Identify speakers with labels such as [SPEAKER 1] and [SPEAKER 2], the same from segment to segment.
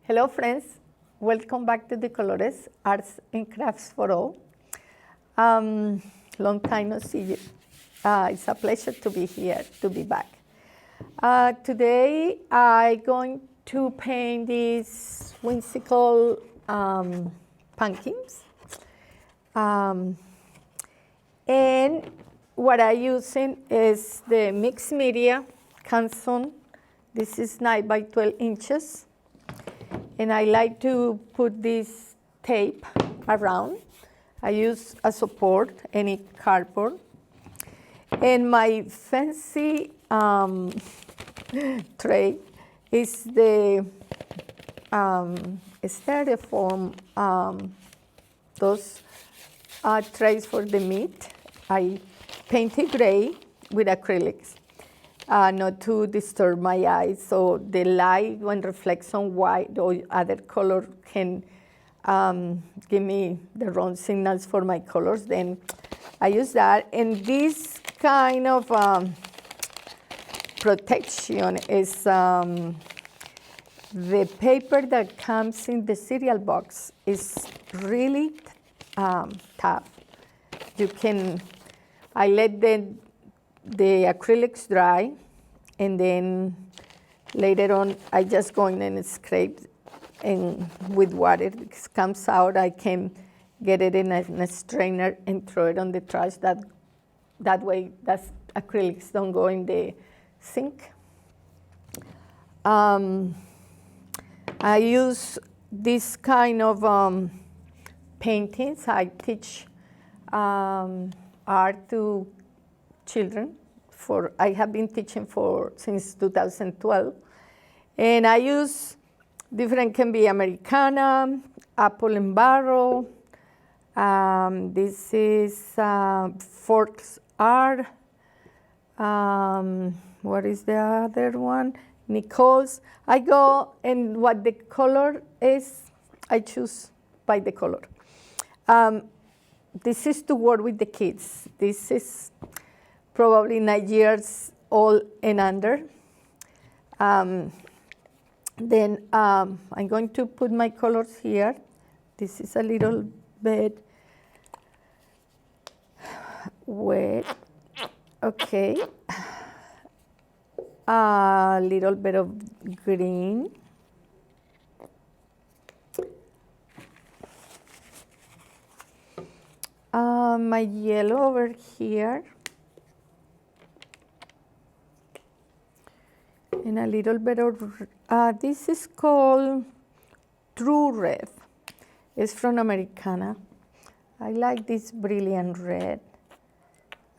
[SPEAKER 1] Hello friends, welcome back to the Colores, Arts and Crafts for All. Long time no see you. It's a pleasure to be here, to be back. Today I'm going to paint these whimsical pumpkins. And what I'm using is the mixed media Canson. This is 9 by 12 inches. And I like to put this tape around. I use a support, any cardboard. And my fancy tray is the styrofoam, those trays for the meat. I painted gray with acrylics. Not to disturb my eyes, so the light when reflects on white or other color can give me the wrong signals for my colors. Then I use that, and this kind of protection is the paper that comes in the cereal box is really tough. You can, I let the acrylics dry, and then later on I just go in and scrape, and with water it comes out, I can get it in a strainer and throw it on the trash. That way acrylics don't go in the sink. I use this kind of paintings. I teach art to children. I have been teaching since 2012, and I use different, can be Americana, apple and barrel. This is Forks Art. What is the other one? Nicole's. I go, and what the color is, I choose by the color. This is to work with the kids. This is probably 9 years old and under. Then I'm going to put my colors here. This is a little bit wet. Okay. A little bit of green. My yellow over here. And a little bit of, this is called True Red. It's from Americana. I like this brilliant red.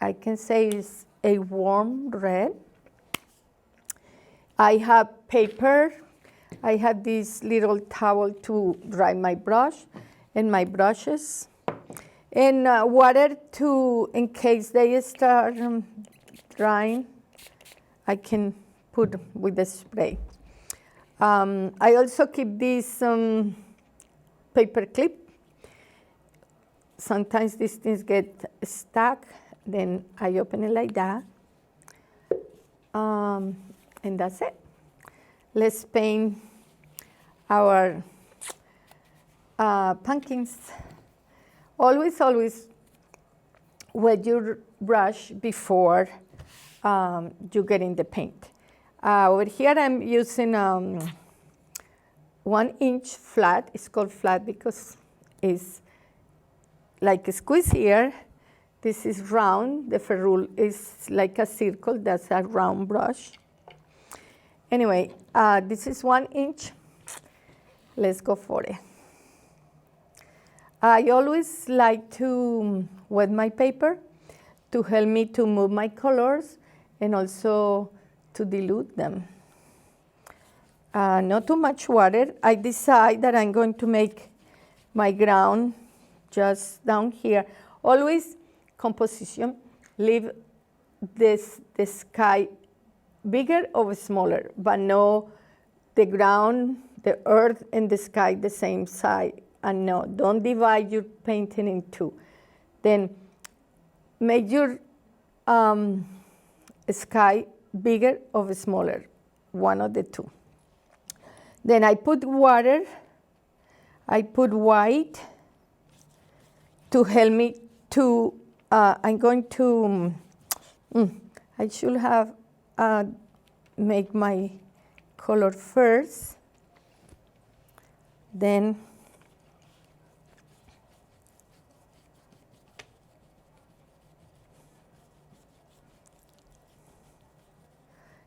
[SPEAKER 1] I can say it's a warm red. I have paper. I have this little towel to dry my brush and my brushes. And water in case they start drying, I can put with the spray. I also keep this paper clip. Sometimes these things get stuck, then I open it like that. And that's it. Let's paint our pumpkins. Always wet your brush before you get in the paint. Over here I'm using 1 inch flat. It's called flat because it's like a squeeze here. This is round. The ferrule is like a circle. That's a round brush. Anyway, this is 1 inch. Let's go for it. I always like to wet my paper to help me to move my colors and also to dilute them. Not too much water. I decide that I'm going to make my ground just down here. Always composition. Leave the sky bigger or smaller, but no the ground, the earth, and the sky the same side. And no, don't divide your painting in two. Then make your sky bigger or smaller, one of the two. Then I put water. I put white to help me to, I'm going to, I should have make my color first. Then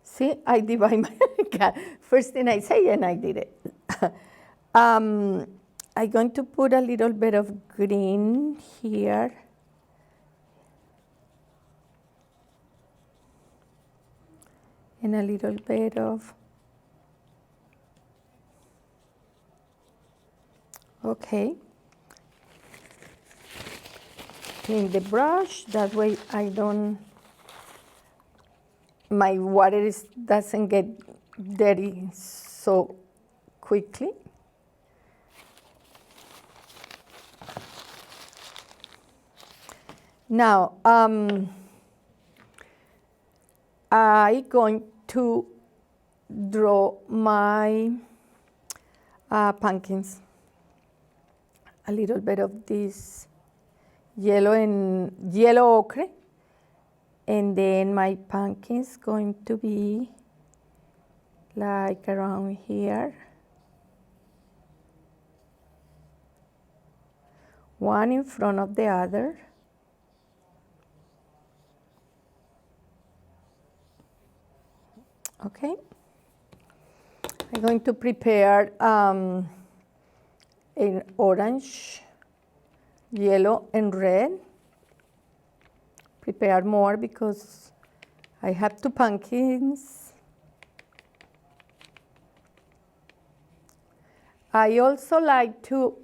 [SPEAKER 1] see, I divide my first thing I say, and I did it. I'm going to put a little bit of green here. And a little bit of, okay. Clean the brush, that way I don't, my water doesn't get dirty so quickly. Now, I'm going to draw my pumpkins. A little bit of this yellow ochre, and then my pumpkin's going to be like around here. One in front of the other. Okay. I'm going to prepare an orange, yellow, and red. Prepare more because I have 2 pumpkins. I also like to,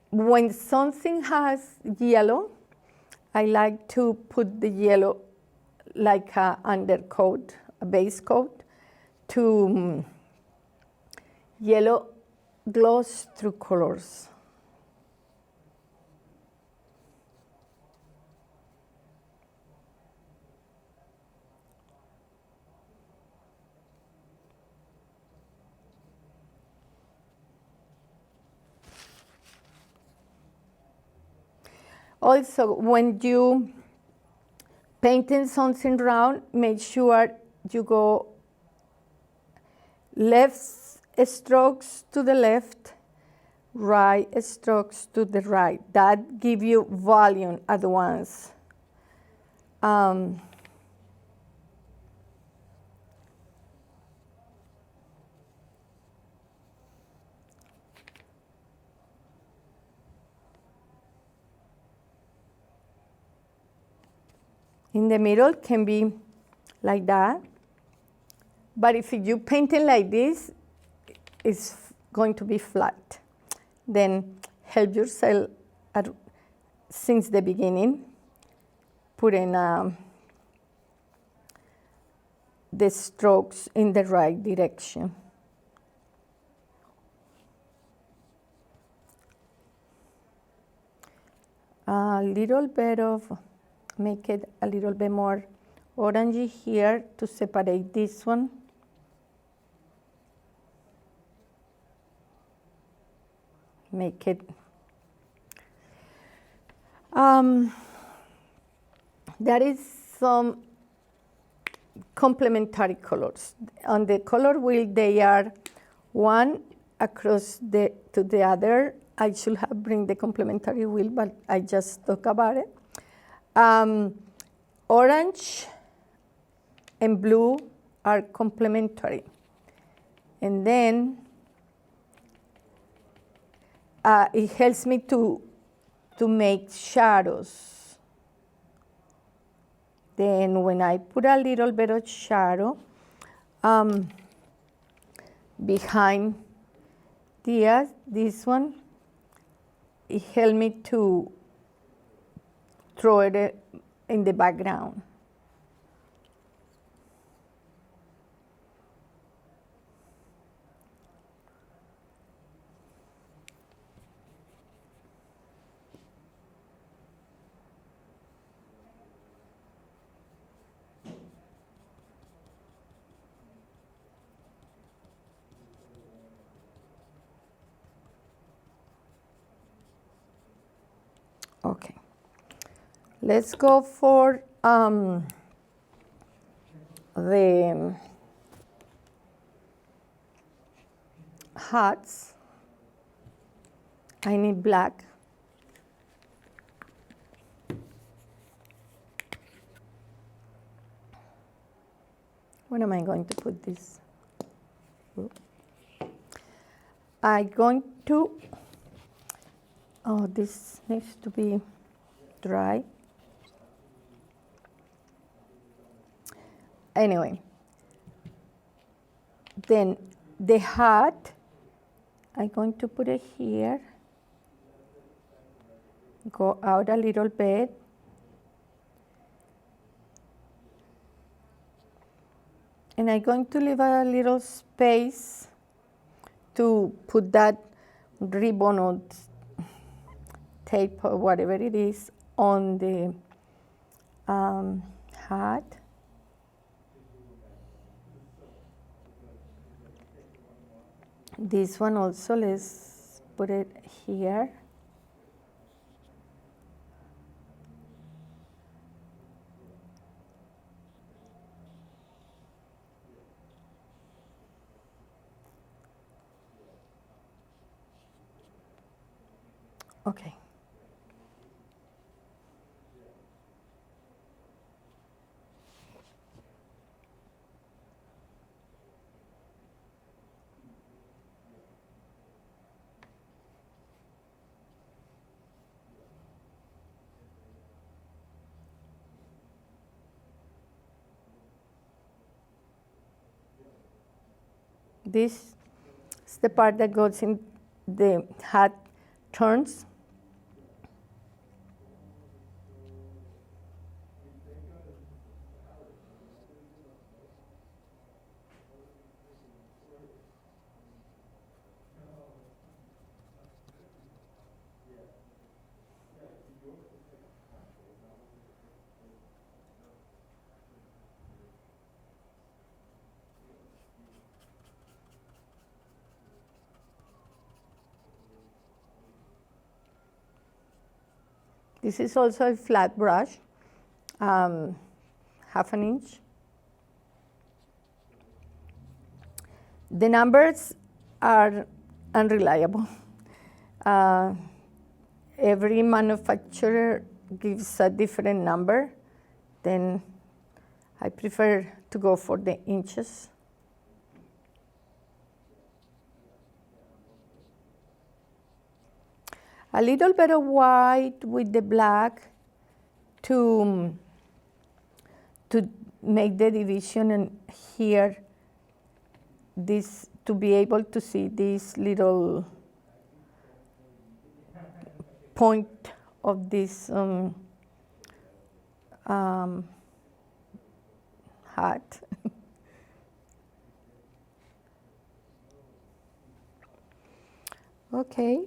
[SPEAKER 1] when something has yellow, I like to put the yellow like an undercoat, a base coat, to yellow gloss through colors. Also, when you painting something round, make sure you go left strokes to the left, right strokes to the right. That give you volume at once. In the middle can be like that. But if you paint it like this, it's going to be flat. Then help yourself since the beginning, put in the strokes in the right direction. A little bit of, make it a little bit more orangey here to separate this one. Make it, there is some complementary colors. On the color wheel, they are one across to the other. I should have bring the complementary wheel, but I just talk about it. Orange and blue are complementary. And then it helps me to make shadows. Then when I put a little bit of shadow behind this one, it helped me to throw it in the background. Okay. Let's go for the hats. I need black. Where am I going to put this? I'm going to, oh, this needs to be dry. Anyway, then the hat, I'm going to put it here, go out a little bit. And I'm going to leave a little space to put that ribbon or tape or whatever it is on the hat. This one also, let's put it here. Okay. This is the part that goes in the hat turns. This is also a flat brush, half an inch. The numbers are unreliable. Every manufacturer gives a different number. Then I prefer to go for the inches. A little bit of white with the black to make the division, and here this to be able to see this little point of this hat. Okay.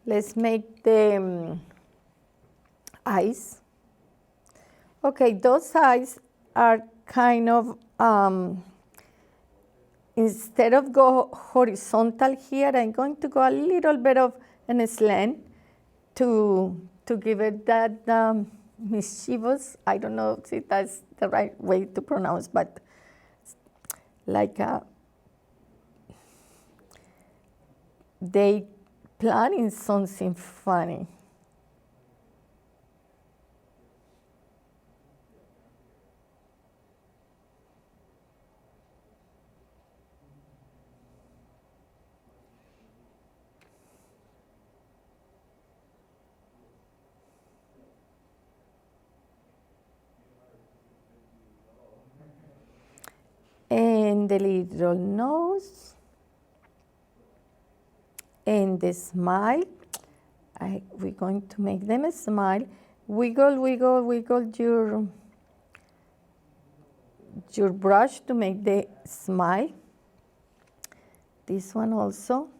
[SPEAKER 1] Let's make the eyes. Okay, those eyes are kind of, instead of go horizontal here, I'm going to go a little bit of an slant to give it that mischievous, I don't know if that's the right way to pronounce, but like they planning something funny. And the little nose. And the smile. We're going to make them a smile. Wiggle, wiggle, wiggle your brush to make the smile. This one also.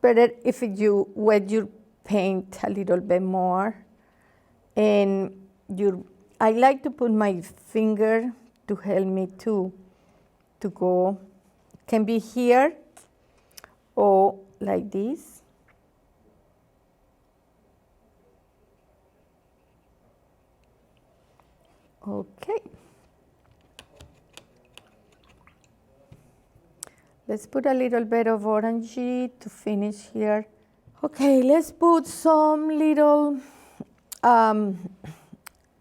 [SPEAKER 1] better if you wet your paint a little bit more. And I like to put my finger to help me to go. Can be here or like this. Okay. Let's put a little bit of orangey to finish here. Okay, let's put some little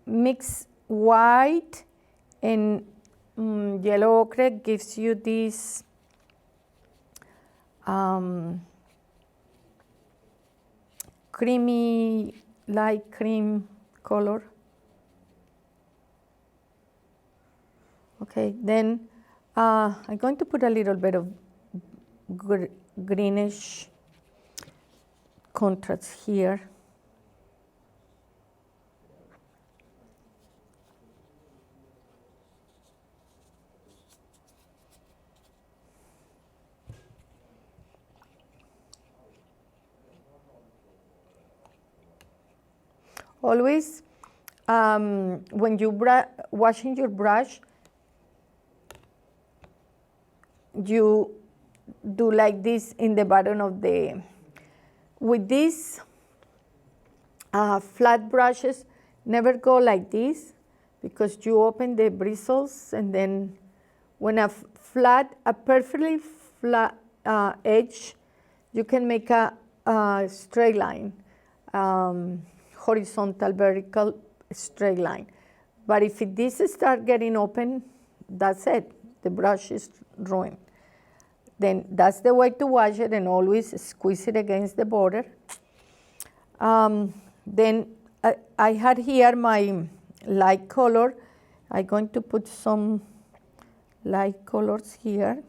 [SPEAKER 1] mix white and yellow ochre. Gives you this creamy, light cream color. Okay, then I'm going to put a little bit of greenish contrast here. Always, when you washing your brush, you do like this in the bottom of the. With these flat brushes, never go like this, because you open the bristles, and then when a perfectly flat edge, you can make a straight line. Horizontal, vertical, straight line. But if this start getting open, that's it. The brush is ruined. Then that's the way to wash it, and always squeeze it against the border. Then I had here my light color. I'm going to put some light colors here.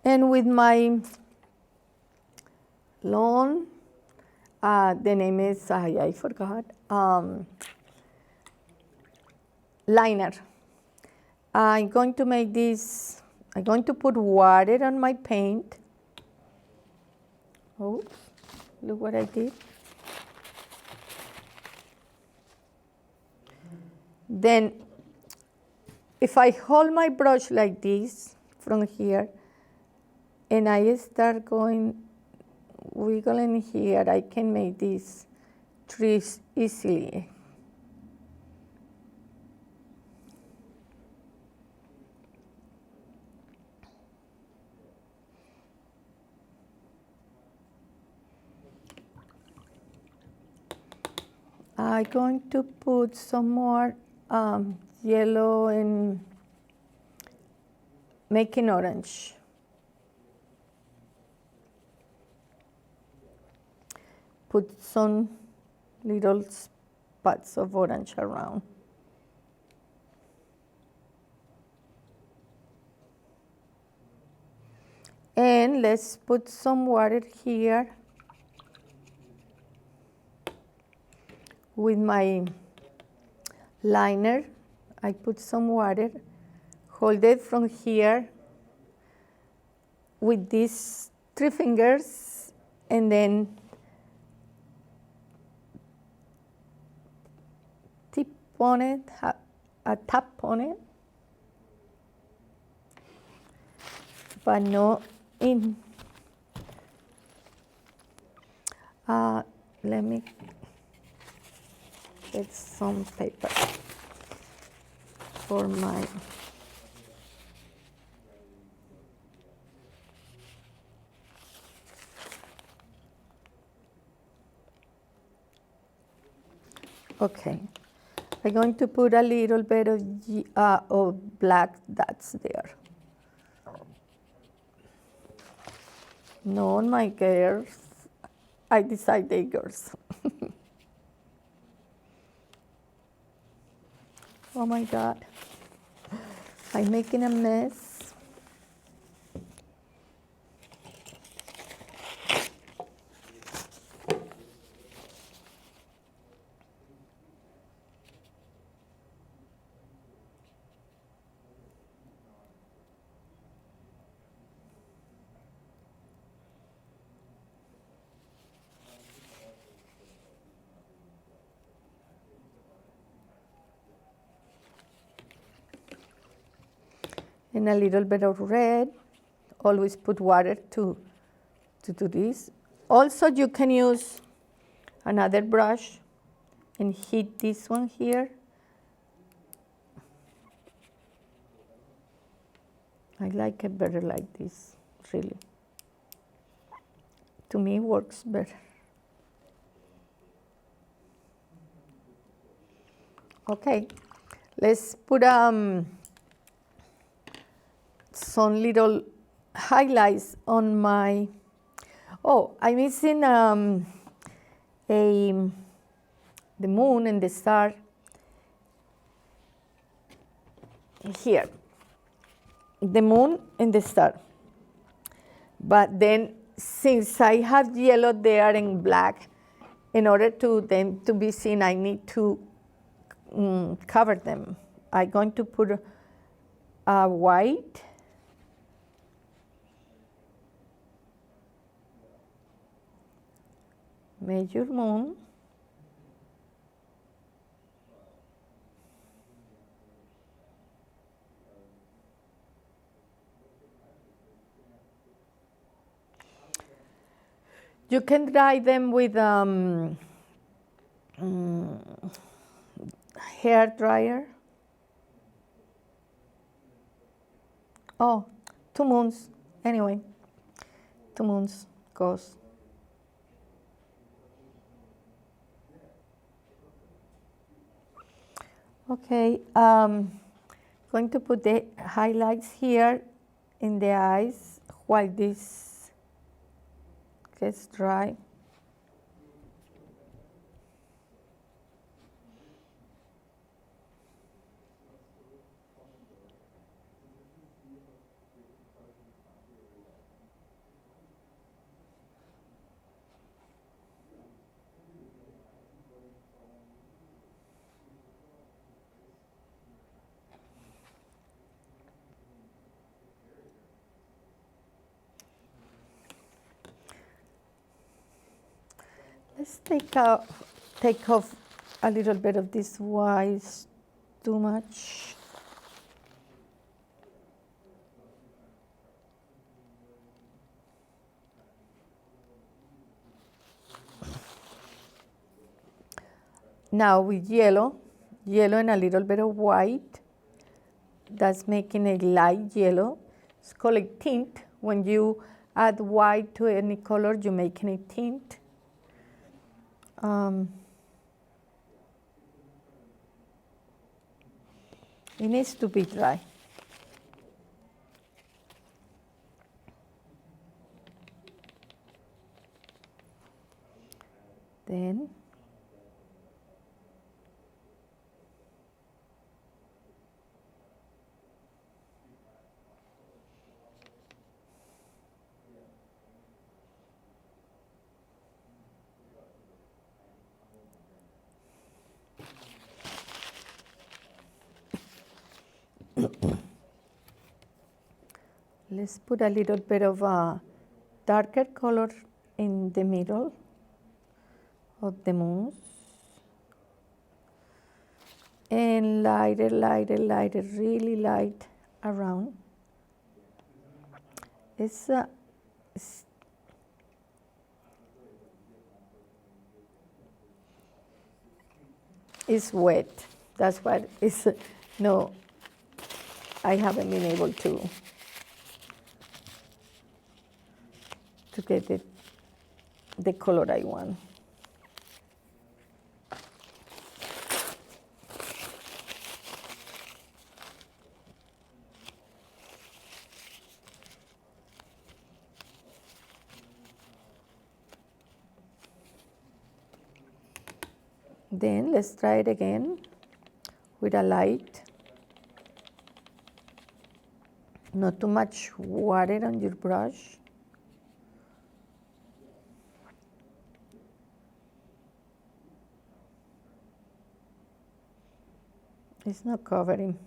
[SPEAKER 1] And with my lawn, the name is, I forgot, liner. I'm going to make this, I'm going to put water on my paint. Oh, look what I did. Then, if I hold my brush like this from here, and I start wiggling here, I can make these trees easily. I'm going to put some more yellow and making orange. Put some little spots of orange around. And let's put some water here with my liner. I put some water, hold it from here with these 3 fingers, and then tip on it, a tap on it, but no in. Let me get some paper for my. Okay, I'm going to put a little bit of black dots there. No, my girls, I decide they girls. Oh my God, I'm making a mess. and a little bit of red. Always put water to do this. Also, you can use another brush and hit this one here. I like it better like this, really. To me, it works better. Okay, let's put some little highlights on my. Oh, I'm missing the moon and the star here. The moon and the star. But then, since I have yellow there and black, in order to them to be seen, I need to cover them. I'm going to put a white. Major moon. You can dry them with hair dryer. Oh, 2 moons. Anyway, 2 moons goes. Okay, going to put the highlights here in the eyes while this gets dry. Let's take off a little bit of this white, too much. Now with yellow and a little bit of white, that's making a light yellow. It's called a tint. When you add white to any color, you're making a tint. It needs to be dry. Then let's put a little bit of a darker color in the middle of the moons. And lighter, really light around. It's wet. That's what it's. No, I haven't been able to get the color I want. Then let's try it again with a light. Not too much water on your brush. It's not covering.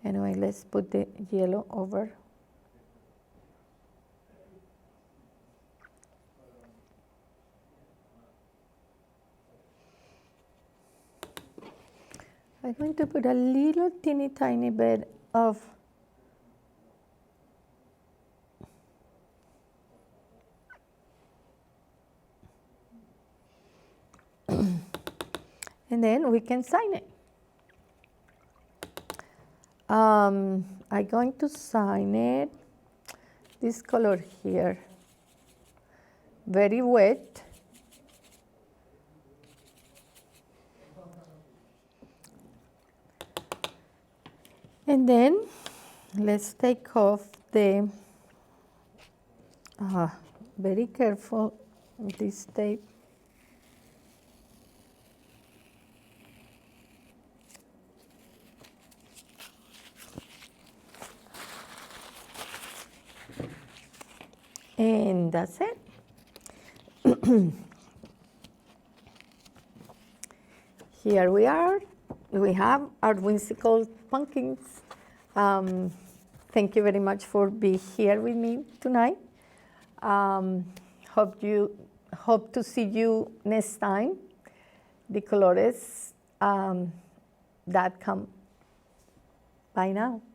[SPEAKER 1] Anyway, let's put the yellow over. I'm going to put a little teeny tiny bit of and then we can sign it. I'm going to sign it this color here, very wet. And then let's take off the, very careful with this tape. And that's it. Here we are. We have our whimsical pumpkins. Thank you very much for being here with me tonight. Hope to see you next time. The colores.com. Bye now.